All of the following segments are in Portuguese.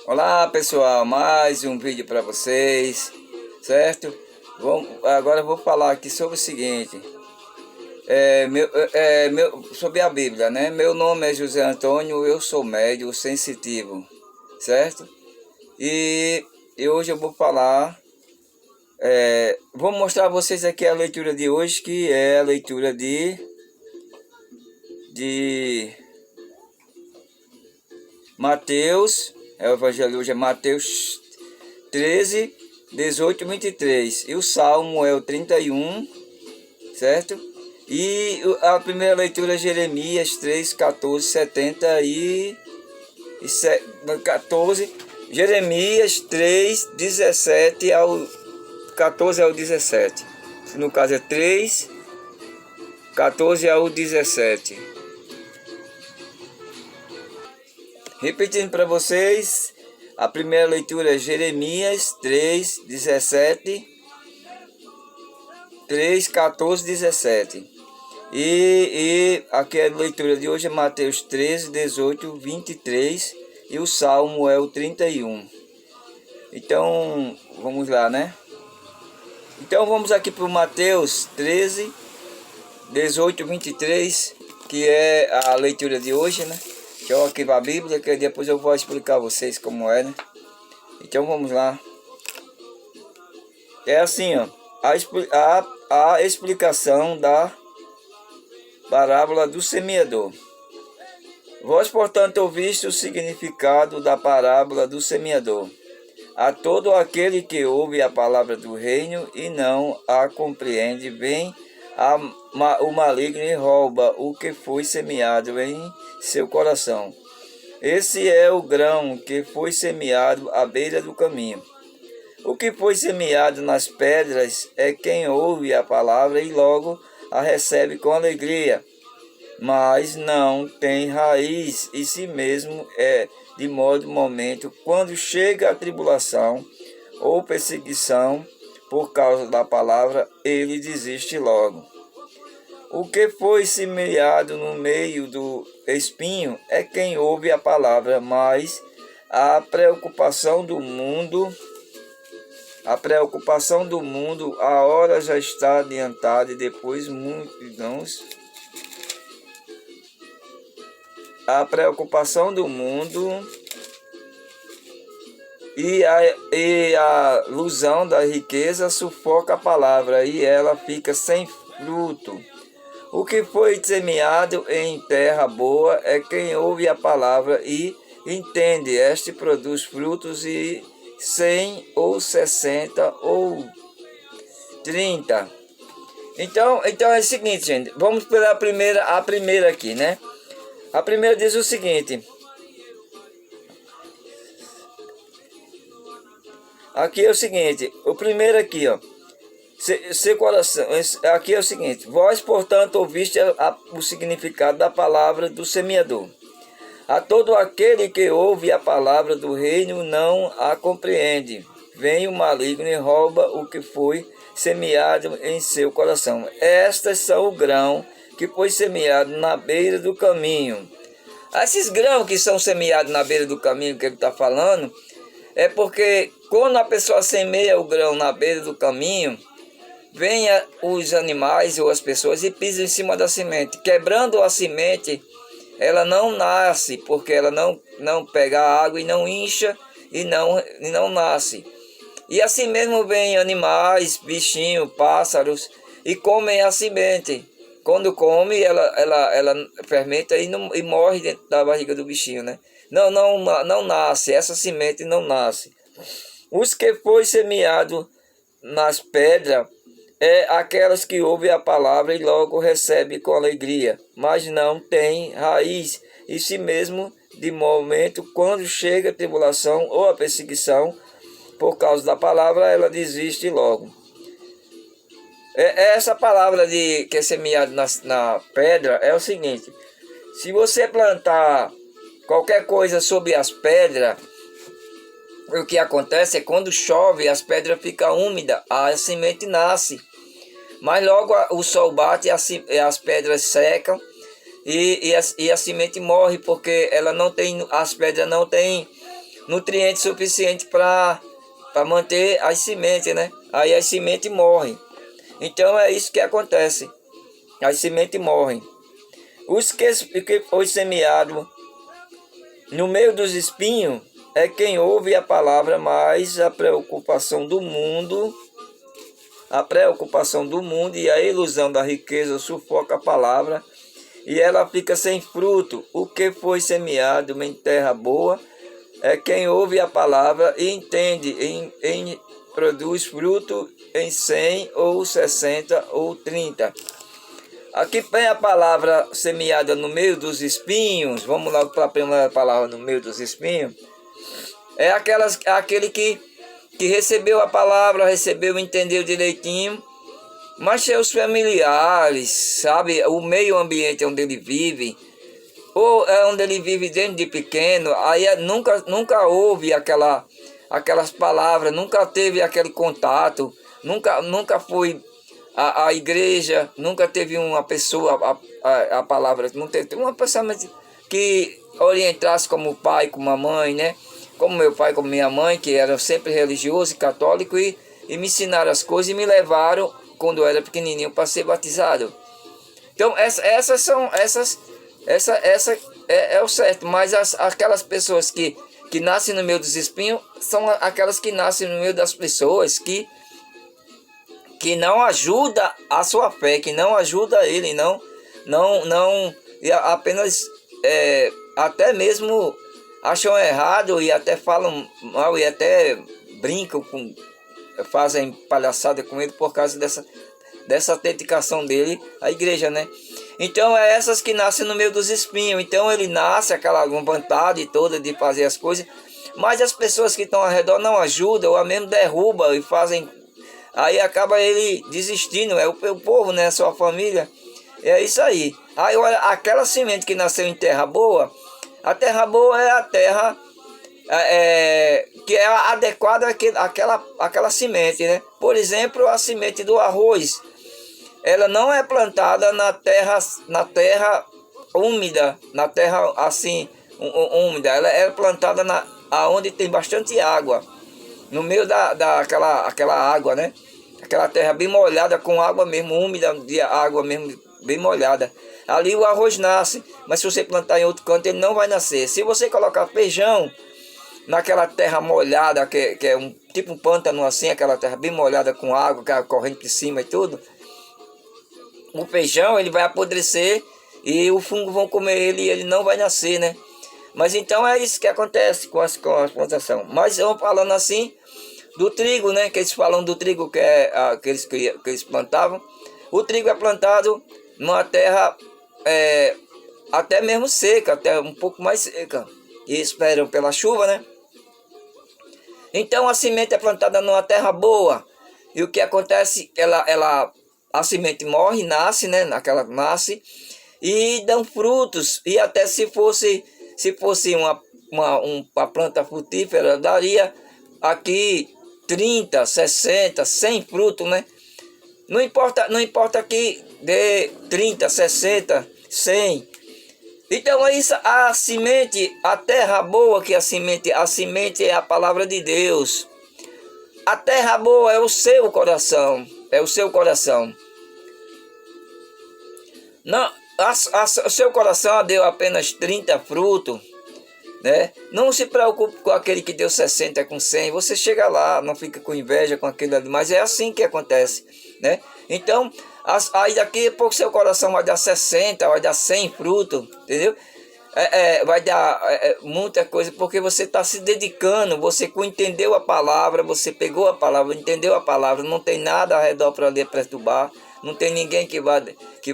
Olá pessoal, mais um vídeo para vocês, certo? Agora eu vou falar aqui sobre o seguinte, sobre a Bíblia, né? Meu nome é José Antônio, eu sou médium sensitivo, certo? E hoje eu vou falar, vou mostrar a vocês aqui a leitura de hoje, que é a leitura de Mateus, o Evangelho hoje é Mateus 13, 18, 23. E o Salmo é o 31, certo? E a primeira leitura é Jeremias 3, 14, 70 e 14. Jeremias 3, 17 ao 14 ao 17. No caso é 3, 14 ao 17. Repetindo para vocês, a primeira leitura é Jeremias 3, 17, 3, 14, 17. E aqui a leitura de hoje é Mateus 13, 18, 23 e o Salmo é o 31. Então, vamos lá, né? Então vamos aqui para o Mateus 13, 18, 23, que é a leitura de hoje, né? Que é aqui para a Bíblia, que depois eu vou explicar a vocês como é, né? Então vamos lá. É assim, ó, a explicação da parábola do semeador. Vós, portanto, ouviste o significado da parábola do semeador. A todo aquele que ouve a palavra do reino e não a compreende, vem o maligno e rouba o que foi semeado em seu coração. Esse é o grão que foi semeado à beira do caminho. O que foi semeado nas pedras é quem ouve a palavra e logo a recebe com alegria, mas não tem raiz e si mesmo é de modo momento. Quando chega a tribulação ou perseguição por causa da palavra, ele desiste logo. O que foi semeado no meio do espinho é quem ouve a palavra, mas a preocupação do mundo, a hora já está adiantada e depois multidões. A preocupação do mundo e a ilusão da riqueza sufoca a palavra e ela fica sem fruto. O que foi semeado em terra boa é quem ouve a palavra e entende. Este produz frutos e 100 ou 60 ou 30. Então é o seguinte, gente. Vamos pela a primeira aqui, né? A primeira diz o seguinte. Aqui é o seguinte. O primeiro aqui, ó. Seu coração, aqui é o seguinte: vós, portanto, ouviste o significado da palavra do semeador. A todo aquele que ouve a palavra do reino não a compreende. Vem o maligno e rouba o que foi semeado em seu coração. Estas são o grão que foi semeado na beira do caminho. Esses grãos que são semeados na beira do caminho que ele está falando, é porque quando a pessoa semeia o grão na beira do caminho, vêm os animais ou as pessoas e pisam em cima da semente. Quebrando a semente, ela não nasce, porque ela não pega água e não incha e não nasce. E assim mesmo vêm animais, bichinhos, pássaros e comem a semente. Quando come, ela fermenta e morre dentro da barriga do bichinho, né? Não nasce, essa semente não nasce. Os que foi semeado nas pedras é aquelas que ouvem a palavra e logo recebem com alegria, mas não tem raiz, e si mesmo, de momento, quando chega a tribulação ou a perseguição, por causa da palavra, ela desiste logo. Essa palavra que é semeada na pedra é o seguinte: se você plantar qualquer coisa sobre as pedras, o que acontece é quando chove, as pedras ficam úmidas, a semente nasce. Mas logo o sol bate e as pedras secam e a semente morre, porque ela não tem, as pedras não têm nutrientes suficientes para manter as sementes, né? Aí as sementes morrem. Então é isso que acontece. As sementes morrem. Os que foi semeado no meio dos espinhos é quem ouve a palavra, mas a preocupação do mundo e a ilusão da riqueza sufoca a palavra e ela fica sem fruto. O que foi semeado em terra boa é quem ouve a palavra e entende, produz fruto em 100 ou 60 ou 30. Aqui vem a palavra semeada no meio dos espinhos. Vamos lá para a primeira palavra no meio dos espinhos. É aquele que recebeu a palavra, recebeu, entendeu direitinho, mas seus familiares, sabe, o meio ambiente onde ele vive, ou é onde ele vive desde de pequeno, aí nunca houve aquelas palavras, nunca teve aquele contato, nunca foi a igreja, nunca teve uma pessoa, a palavra, não teve uma pessoa que orientasse como pai, como a mãe, né? Como meu pai, como minha mãe, que eram sempre religiosos e católicos, e me ensinaram as coisas e me levaram, quando eu era pequenininho, para ser batizado. Então, essa é o certo, mas aquelas pessoas que nascem no meio dos espinhos, são aquelas que nascem no meio das pessoas que não ajuda a sua fé, que não ajuda ele, não e apenas até mesmo acham errado e até falam mal e até brincam fazem palhaçada com ele por causa dessa dedicação dele à igreja, né? Então é essas que nascem no meio dos espinhos. Então ele nasce aquela vontade toda de fazer as coisas, mas as pessoas que estão ao redor não ajudam, ou mesmo derrubam e fazem. Aí acaba ele desistindo, é o povo, né? Sua família. É isso aí. Aí olha, aquela semente que nasceu em terra boa, a terra boa é a terra que é adequada àquela semente, né? Por exemplo, a semente do arroz, ela não é plantada na terra úmida, na terra assim úmida. Ela é plantada aonde tem bastante água, no meio aquela água, né? Aquela terra bem molhada, com água mesmo úmida, de água mesmo bem molhada. Ali o arroz nasce, mas se você plantar em outro canto, ele não vai nascer. Se você colocar feijão naquela terra molhada, que é tipo um pântano assim, aquela terra bem molhada com água, correndo por cima e tudo, o feijão ele vai apodrecer e o fungo vão comer ele e ele não vai nascer, né? Mas então é isso que acontece com a plantação. Mas eu falando assim do trigo, né? Que eles falam do trigo que eles plantavam. O trigo é plantado numa terra até mesmo seca, até um pouco mais seca, e esperam pela chuva, né? Então a semente é plantada numa terra boa, e o que acontece, a semente morre, nasce, né? Nasce e dão frutos, e até se fosse uma planta frutífera, daria aqui 30, 60, 100 frutos, né? Não importa que dê 30, 60, 100. Então é isso, a semente, a terra boa, que a semente é a palavra de Deus. A terra boa é o seu coração, Não, o seu coração deu apenas 30 frutos, né? Não se preocupe com aquele que deu 60 com 100, você chega lá, não fica com inveja com aquele ali, mas é assim que acontece, né? Então, aí daqui a pouco seu coração vai dar 60, vai dar 100 frutos, entendeu? Vai dar muita coisa, porque você está se dedicando, você entendeu a palavra, você pegou a palavra, entendeu a palavra, não tem nada ao redor para lhe perturbar, não tem ninguém que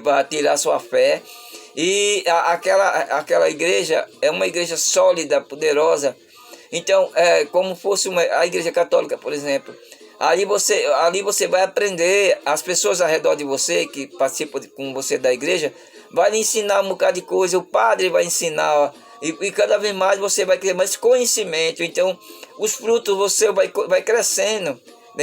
vai tirar sua fé. E aquela igreja é uma igreja sólida, poderosa. Então, como fosse a igreja católica, por exemplo. Ali você vai aprender, as pessoas ao redor de você, que participam com você da igreja, vai lhe ensinar um bocado de coisa, o padre vai ensinar, e cada vez mais você vai ter mais conhecimento. Então, os frutos você vai crescendo,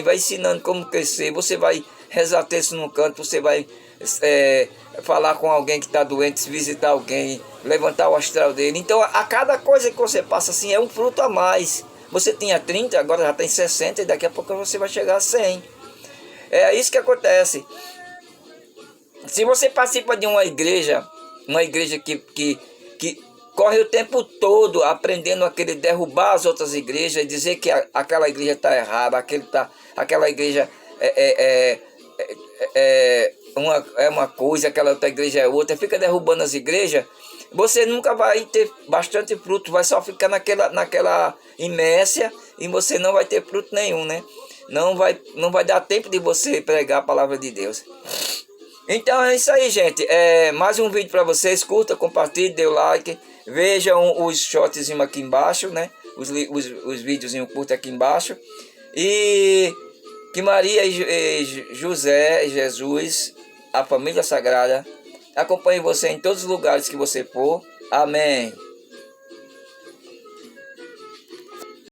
vai ensinando como crescer, você vai rezar texto num canto, você vai falar com alguém que está doente, visitar alguém, levantar o astral dele. Então a cada coisa que você passa assim é um fruto a mais. Você tinha 30, agora já tem 60 e daqui a pouco você vai chegar a 100. É isso que acontece. Se você participa de uma igreja que corre o tempo todo aprendendo a querer derrubar as outras igrejas e dizer que aquela igreja está errada, aquela igreja é uma coisa, aquela outra igreja é outra, fica derrubando as igrejas, você nunca vai ter bastante fruto, vai só ficar naquela inércia e você não vai ter fruto nenhum, né? Não vai dar tempo de você pregar a palavra de Deus. Então é isso aí, gente. Mais um vídeo para vocês. Curta, compartilhe, dê o like. Vejam os shortzinhos aqui embaixo, né? Os videozinhos curtos aqui embaixo. E que Maria e José, Jesus, a família sagrada, acompanhe você em todos os lugares que você for. Amém.